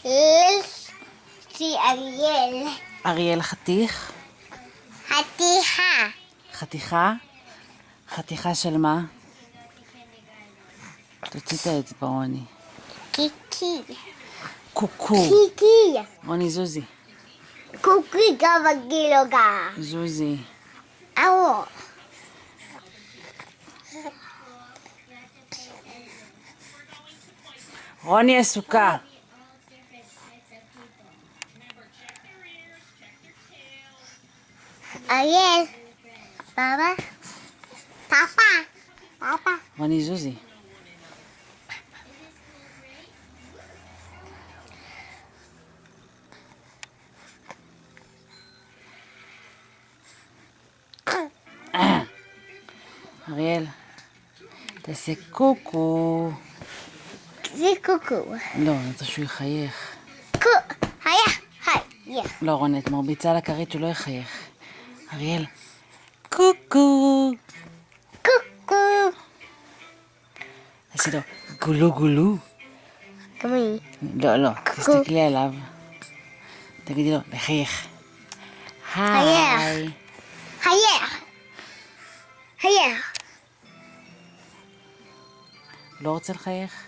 יש לי אריאל. אריאל חתיך? חתיכה. חתיכה? חתיכה של מה? תוציא את האצבע, רוני. קיקי. קוקו. קיקי. רוני, זוזי. קוקי גם בגילוגה. זוזי. אהו. רוני עסוקה. אריאל. פאפה. פאפה. פאפה. רוני, זוזי. אריאל, תעשה קוקו. זה קוקו. לא, אני רוצה שהוא יחייך. היה. לא, רוני, את מרביצה לכרית, הוא לא יחייך. אריאל, קוקו. קוקו. תעשי לו גולו גולו. גם אני. לא, תסתכלי עליו. תגידי לו, לחייך. היי. היה. לא רוצה לחייך?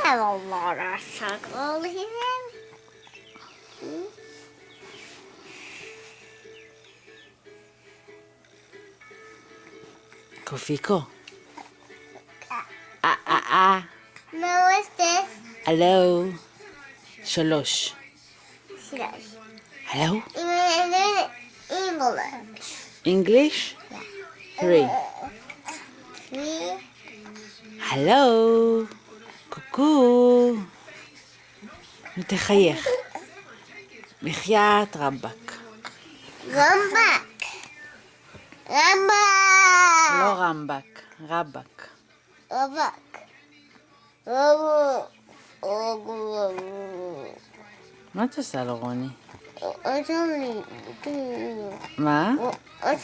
לא שגול הם. קופיקו. No, what's this? הלו. 3. הלו. English? 3. הלו. קוקו. תחייך. בחייאת רבק. רמבק. לא רמבק, רבק. מה את עושה לו, רוני? מה? I